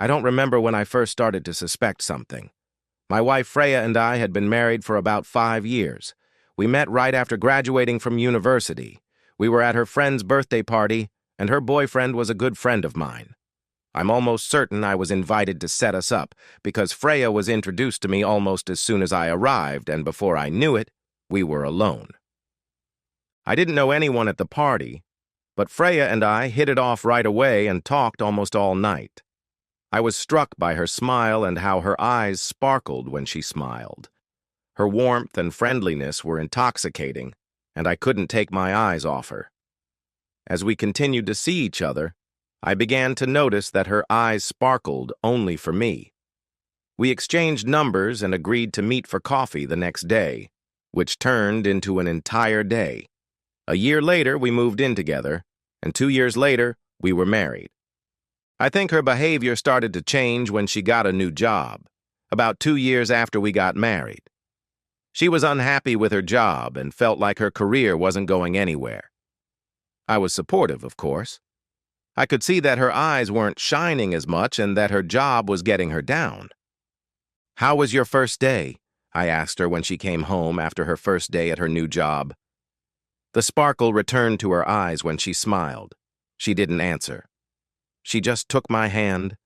I don't remember when I first started to suspect something. My wife Freya and I had been married for about 5 years. We met right after graduating from university. We were at her friend's birthday party, and her boyfriend was a good friend of mine. I'm almost certain I was invited to set us up, because Freya was introduced to me almost as soon as I arrived, and before I knew it, we were alone. I didn't know anyone at the party, but Freya and I hit it off right away and talked almost all night. I was struck by her smile and how her eyes sparkled when she smiled. Her warmth and friendliness were intoxicating, and I couldn't take my eyes off her. As we continued to see each other, I began to notice that her eyes sparkled only for me. We exchanged numbers and agreed to meet for coffee the next day, which turned into an entire day. A year later, we moved in together, and 2 years later, we were married. I think her behavior started to change when she got a new job, about 2 years after we got married. She was unhappy with her job and felt like her career wasn't going anywhere. I was supportive, of course. I could see that her eyes weren't shining as much and that her job was getting her down. "How was your first day?" I asked her when she came home after her first day at her new job. The sparkle returned to her eyes when she smiled. She didn't answer. She just took my hand,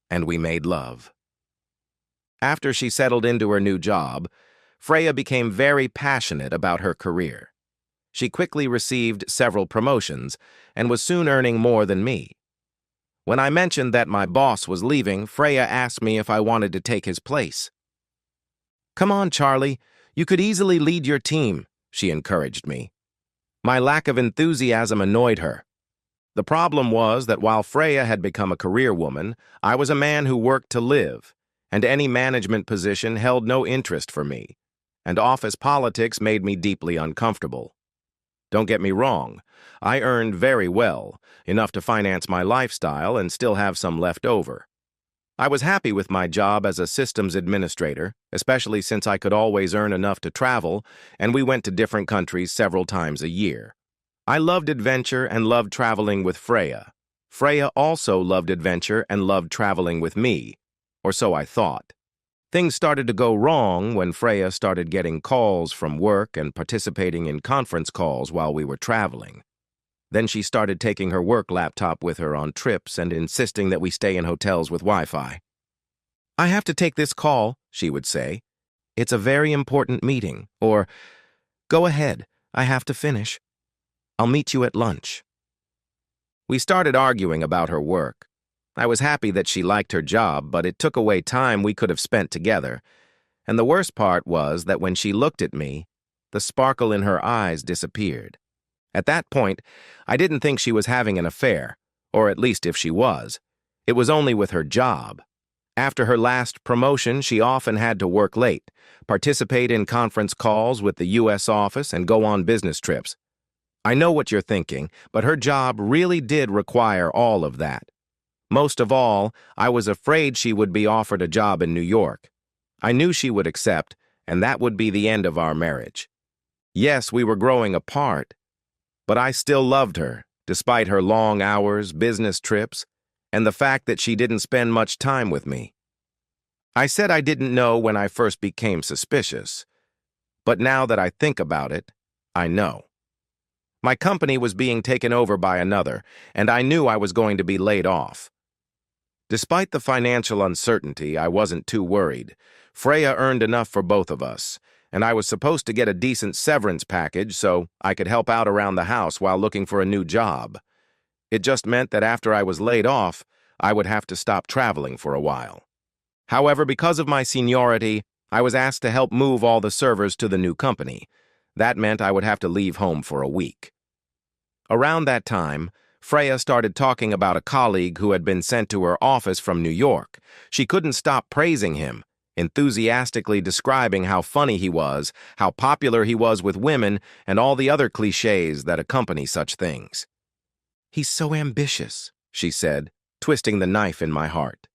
and we made love. After she settled into her new job, Freya became very passionate about her career. She quickly received several promotions and was soon earning more than me. When I mentioned that my boss was leaving, Freya asked me if I wanted to take his place. "Come on, Charlie, you could easily lead your team," she encouraged me. My lack of enthusiasm annoyed her. The problem was that while Freya had become a career woman, I was a man who worked to live, and any management position held no interest for me, and office politics made me deeply uncomfortable. Don't get me wrong, I earned very well, enough to finance my lifestyle and still have some left over. I was happy with my job as a systems administrator, especially since I could always earn enough to travel, and we went to different countries several times a year. I loved adventure and loved traveling with Freya. Freya also loved adventure and loved traveling with me, or so I thought. Things started to go wrong when Freya started getting calls from work and participating in conference calls while we were traveling. Then she started taking her work laptop with her on trips and insisting that we stay in hotels with Wi-Fi. "I have to take this call," she would say. "It's a very important meeting," or, "Go ahead, I have to finish. I'll meet you at lunch." We started arguing about her work. I was happy that she liked her job, but it took away time we could have spent together. And the worst part was that when she looked at me, the sparkle in her eyes disappeared. At that point, I didn't think she was having an affair, or at least if she was. It was only with her job. After her last promotion, she often had to work late, participate in conference calls with the U.S. office, and go on business trips. I know what you're thinking, but her job really did require all of that. Most of all, I was afraid she would be offered a job in New York. I knew she would accept, and that would be the end of our marriage. Yes, we were growing apart, but I still loved her, despite her long hours, business trips, and the fact that she didn't spend much time with me. I said I didn't know when I first became suspicious, but now that I think about it, I know. My company was being taken over by another, and I knew I was going to be laid off. Despite the financial uncertainty, I wasn't too worried. Freya earned enough for both of us, and I was supposed to get a decent severance package so I could help out around the house while looking for a new job. It just meant that after I was laid off, I would have to stop traveling for a while. However, because of my seniority, I was asked to help move all the servers to the new company. That meant I would have to leave home for a week. Around that time, Freya started talking about a colleague who had been sent to her office from New York. She couldn't stop praising him, enthusiastically describing how funny he was, how popular he was with women, and all the other cliches that accompany such things. "He's so ambitious," she said, twisting the knife in my heart.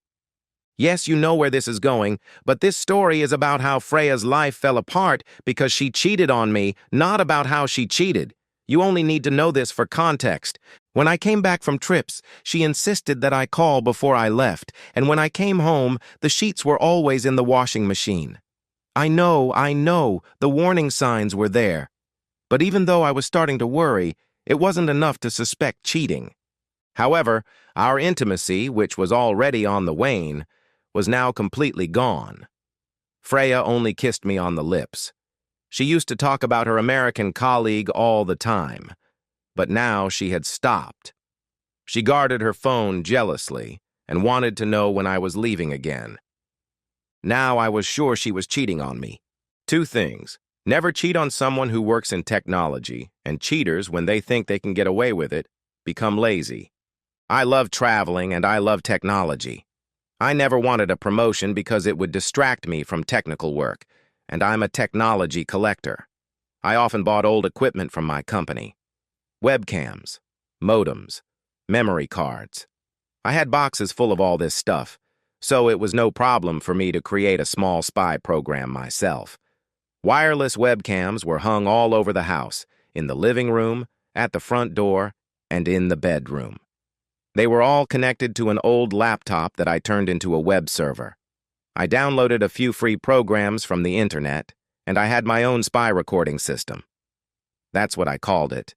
Yes, you know where this is going, but this story is about how Freya's life fell apart because she cheated on me, not about how she cheated. You only need to know this for context. When I came back from trips, she insisted that I call before I left, and when I came home, the sheets were always in the washing machine. I know, the warning signs were there. But even though I was starting to worry, it wasn't enough to suspect cheating. However, our intimacy, which was already on the wane, was now completely gone. Freya only kissed me on the lips. She used to talk about her American colleague all the time, but now she had stopped. She guarded her phone jealously and wanted to know when I was leaving again. Now I was sure she was cheating on me. Two things. Never cheat on someone who works in technology, and cheaters, when they think they can get away with it, become lazy. I love traveling and I love technology. I never wanted a promotion because it would distract me from technical work, and I'm a technology collector. I often bought old equipment from my company. Webcams, modems, memory cards. I had boxes full of all this stuff, so it was no problem for me to create a small spy program myself. Wireless webcams were hung all over the house, in the living room, at the front door, and in the bedroom. They were all connected to an old laptop that I turned into a web server. I downloaded a few free programs from the internet, and I had my own spy recording system. That's what I called it,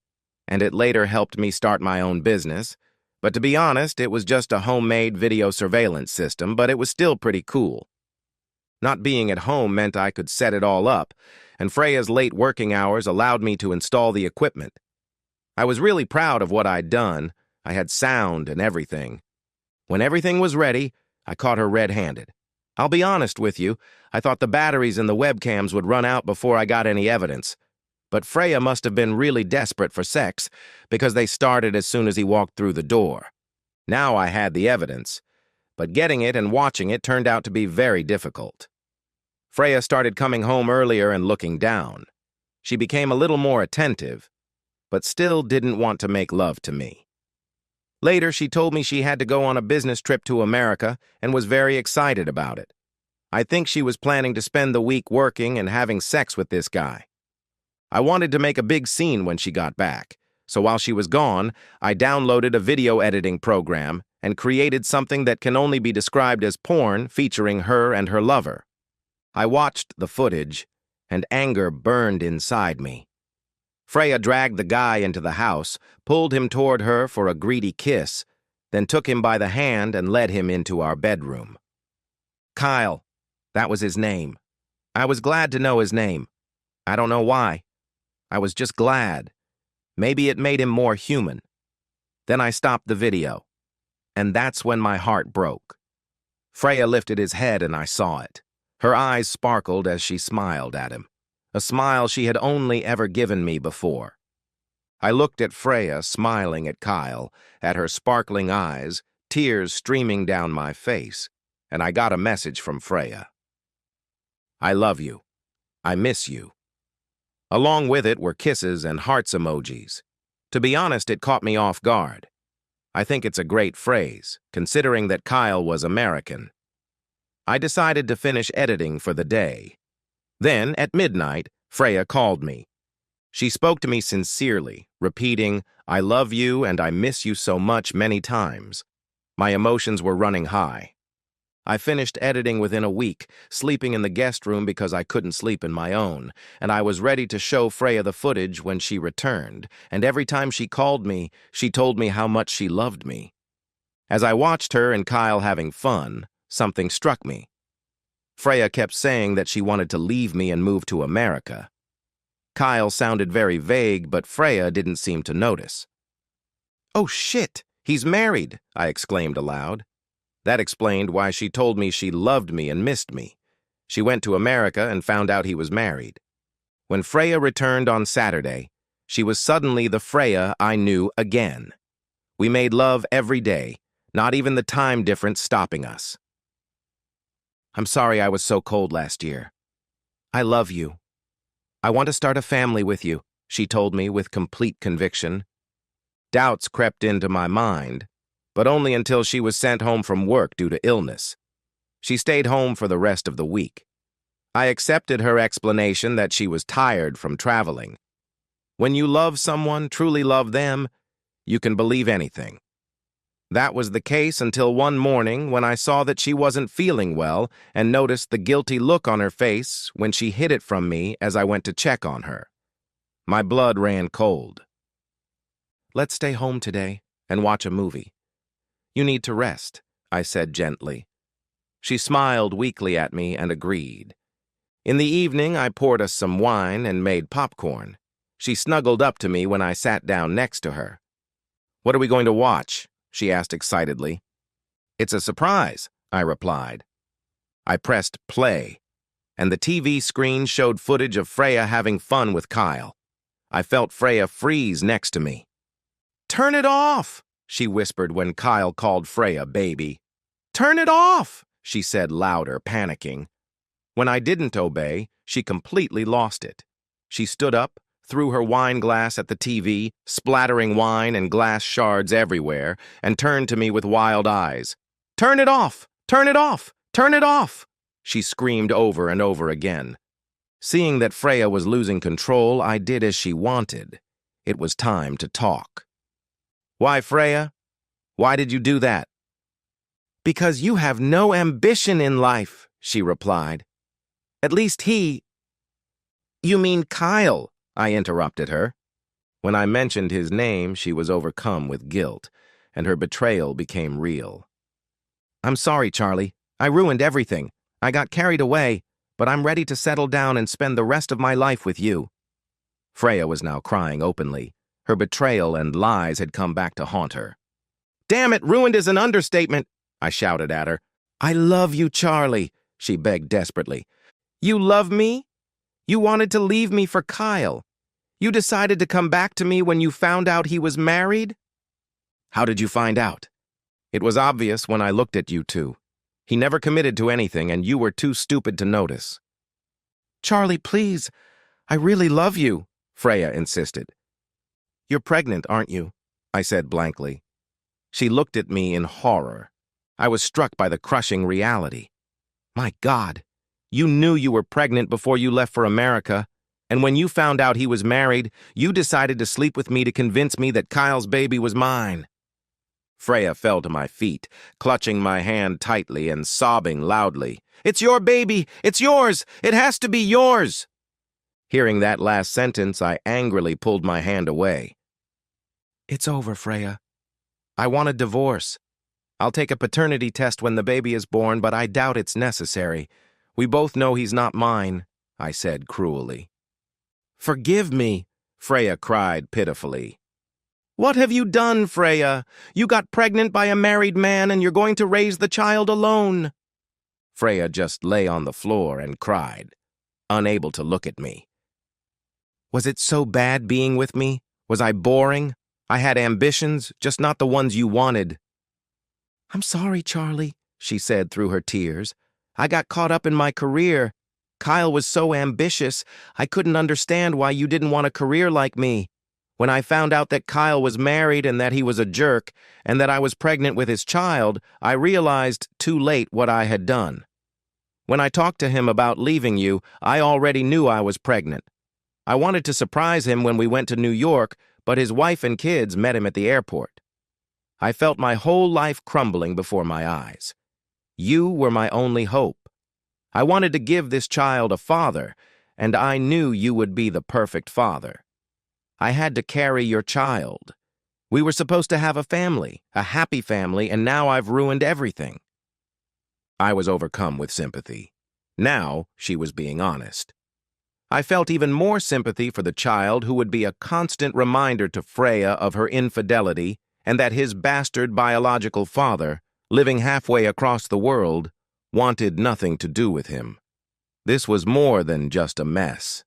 and it later helped me start my own business. But to be honest, it was just a homemade video surveillance system, but it was still pretty cool. Not being at home meant I could set it all up, and Freya's late working hours allowed me to install the equipment. I was really proud of what I'd done. I had sound and everything. When everything was ready, I caught her red-handed. I'll be honest with you, I thought the batteries in the webcams would run out before I got any evidence. But Freya must have been really desperate for sex, because they started as soon as he walked through the door. Now I had the evidence, but getting it and watching it turned out to be very difficult. Freya started coming home earlier and looking down. She became a little more attentive, but still didn't want to make love to me. Later, she told me she had to go on a business trip to America and was very excited about it. I think she was planning to spend the week working and having sex with this guy. I wanted to make a big scene when she got back, so while she was gone, I downloaded a video editing program and created something that can only be described as porn featuring her and her lover. I watched the footage, and anger burned inside me. Freya dragged the guy into the house, pulled him toward her for a greedy kiss, then took him by the hand and led him into our bedroom. Kyle, that was his name. I was glad to know his name. I don't know why. I was just glad. Maybe it made him more human. Then I stopped the video, and that's when my heart broke. Freya lifted his head and I saw it. Her eyes sparkled as she smiled at him. A smile she had only ever given me before. I looked at Freya smiling at Kyle, at her sparkling eyes, tears streaming down my face, and I got a message from Freya. I love you. I miss you. Along with it were kisses and hearts emojis. To be honest, it caught me off guard. I think it's a great phrase, considering that Kyle was American. I decided to finish editing for the day. Then, at midnight, Freya called me. She spoke to me sincerely, repeating, "I love you and I miss you so much" many times. My emotions were running high. I finished editing within a week, sleeping in the guest room because I couldn't sleep in my own, and I was ready to show Freya the footage when she returned, and every time she called me, she told me how much she loved me. As I watched her and Kyle having fun, something struck me. Freya kept saying that she wanted to leave me and move to America. Kyle sounded very vague, but Freya didn't seem to notice. "Oh shit, he's married," I exclaimed aloud. That explained why she told me she loved me and missed me. She went to America and found out he was married. When Freya returned on Saturday, she was suddenly the Freya I knew again. We made love every day, not even the time difference stopping us. "I'm sorry I was so cold last year. I love you. I want to start a family with you," she told me with complete conviction. Doubts crept into my mind, but only until she was sent home from work due to illness. She stayed home for the rest of the week. I accepted her explanation that she was tired from traveling. When you love someone, truly love them, You can believe anything. That was the case until one morning when I saw that she wasn't feeling well and noticed the guilty look on her face when she hid it from me as I went to check on her. My blood ran cold. "Let's stay home today and watch a movie. You need to rest," I said gently. She smiled weakly at me and agreed. In the evening, I poured us some wine and made popcorn. She snuggled up to me when I sat down next to her. "What are we going to watch?" she asked excitedly. "It's a surprise," I replied. I pressed play, and the TV screen showed footage of Freya having fun with Kyle. I felt Freya freeze next to me. "Turn it off," she whispered when Kyle called Freya baby. "Turn it off," she said louder, panicking. When I didn't obey, she completely lost it. She stood up, threw her wine glass at the TV, splattering wine and glass shards everywhere, and turned to me with wild eyes. "Turn it off! Turn it off! Turn it off!" she screamed over and over again. Seeing that Freya was losing control, I did as she wanted. It was time to talk. "Why, Freya? Why did you do that?" "Because you have no ambition in life," she replied. "At least he—" "You mean Kyle," I interrupted her. When I mentioned his name, she was overcome with guilt, and her betrayal became real. "I'm sorry, Charlie. I ruined everything. I got carried away, but I'm ready to settle down and spend the rest of my life with you." Freya was now crying openly. Her betrayal and lies had come back to haunt her. "Damn it, ruined is an understatement," I shouted at her. "I love you, Charlie," she begged desperately. "You love me? You wanted to leave me for Kyle. You decided to come back to me when you found out he was married?" "How did you find out?" "It was obvious when I looked at you two. He never committed to anything, and you were too stupid to notice." "Charlie, please. I really love you," Freya insisted. "You're pregnant, aren't you?" I said blankly. She looked at me in horror. I was struck by the crushing reality. My God, you knew you were pregnant before you left for America, and when you found out he was married, you decided to sleep with me to convince me that Kyle's baby was mine. Freya fell to my feet, clutching my hand tightly and sobbing loudly. "It's your baby! It's yours! It has to be yours!" Hearing that last sentence, I angrily pulled my hand away. "It's over, Freya. I want a divorce. I'll take a paternity test when the baby is born, but I doubt it's necessary. We both know he's not mine," I said cruelly. "Forgive me," Freya cried pitifully. "What have you done, Freya? You got pregnant by a married man and you're going to raise the child alone." Freya just lay on the floor and cried, unable to look at me. "Was it so bad being with me? Was I boring? I had ambitions, just not the ones you wanted." "I'm sorry, Charlie," she said through her tears. "I got caught up in my career. Kyle was so ambitious, I couldn't understand why you didn't want a career like me. When I found out that Kyle was married and that he was a jerk, and that I was pregnant with his child, I realized too late what I had done. When I talked to him about leaving you, I already knew I was pregnant. I wanted to surprise him when we went to New York, but his wife and kids met him at the airport. I felt my whole life crumbling before my eyes. You were my only hope. I wanted to give this child a father, and I knew you would be the perfect father. I had to carry your child. We were supposed to have a family, a happy family, and now I've ruined everything." I was overcome with sympathy. Now she was being honest. I felt even more sympathy for the child who would be a constant reminder to Freya of her infidelity and that his bastard biological father, living halfway across the world, wanted nothing to do with him. This was more than just a mess.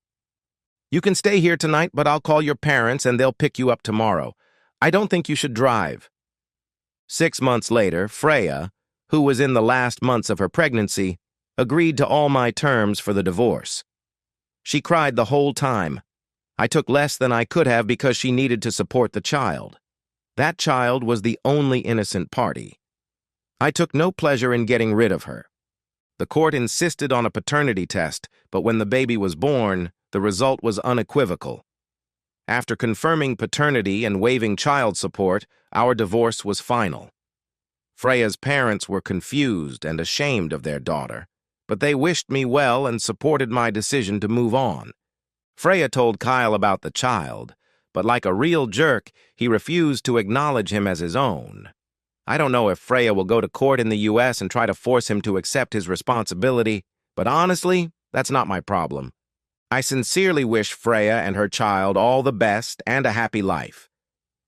"You can stay here tonight, but I'll call your parents and they'll pick you up tomorrow. I don't think you should drive." 6 months later, Freya, who was in the last months of her pregnancy, agreed to all my terms for the divorce. She cried the whole time. I took less than I could have because she needed to support the child. That child was the only innocent party. I took no pleasure in getting rid of her. The court insisted on a paternity test, but when the baby was born, the result was unequivocal. After confirming paternity and waiving child support, our divorce was final. Freya's parents were confused and ashamed of their daughter, but they wished me well and supported my decision to move on. Freya told Kyle about the child, but like a real jerk, he refused to acknowledge him as his own. I don't know if Freya will go to court in the US and try to force him to accept his responsibility, but honestly, that's not my problem. I sincerely wish Freya and her child all the best and a happy life.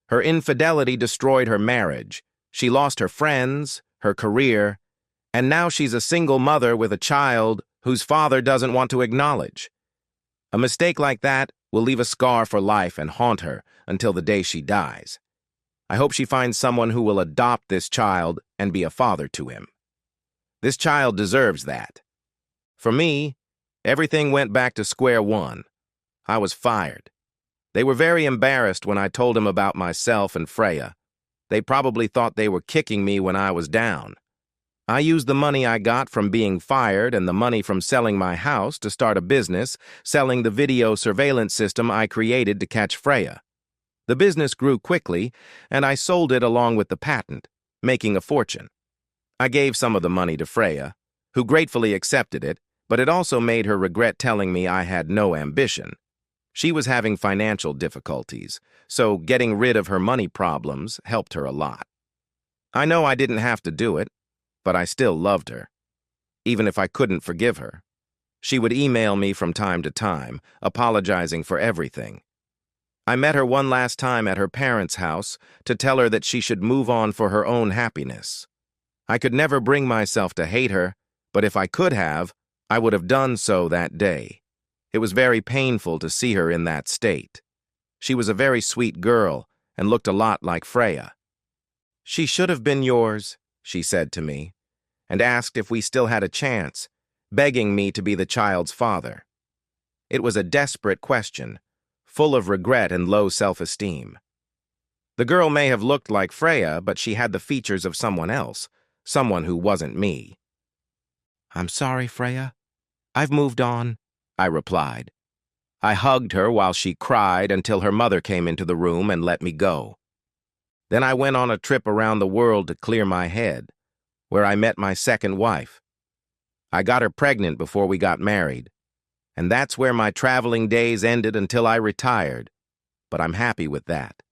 Her infidelity destroyed her marriage. She lost her friends, her career, and now she's a single mother with a child whose father doesn't want to acknowledge. A mistake like that will leave a scar for life and haunt her until the day she dies. I hope she finds someone who will adopt this child and be a father to him. This child deserves that. For me, everything went back to square one. I was fired. They were very embarrassed when I told them about myself and Freya. They probably thought they were kicking me when I was down. I used the money I got from being fired and the money from selling my house to start a business, selling the video surveillance system I created to catch Freya. The business grew quickly, and I sold it along with the patent, making a fortune. I gave some of the money to Freya, who gratefully accepted it, but it also made her regret telling me I had no ambition. She was having financial difficulties, so getting rid of her money problems helped her a lot. I know I didn't have to do it, but I still loved her, even if I couldn't forgive her. She would email me from time to time, apologizing for everything. I met her one last time at her parents' house to tell her that she should move on for her own happiness. I could never bring myself to hate her, but if I could have, I would have done so that day. It was very painful to see her in that state. She was a very sweet girl and looked a lot like Freya. "She should have been yours," she said to me, and asked if we still had a chance, begging me to be the child's father. It was a desperate question, full of regret and low self-esteem. The girl may have looked like Freya, but she had the features of someone else, someone who wasn't me. "I'm sorry, Freya. I've moved on," I replied. I hugged her while she cried until her mother came into the room and let me go. Then I went on a trip around the world to clear my head, where I met my second wife. I got her pregnant before we got married, and that's where my traveling days ended until I retired, but I'm happy with that.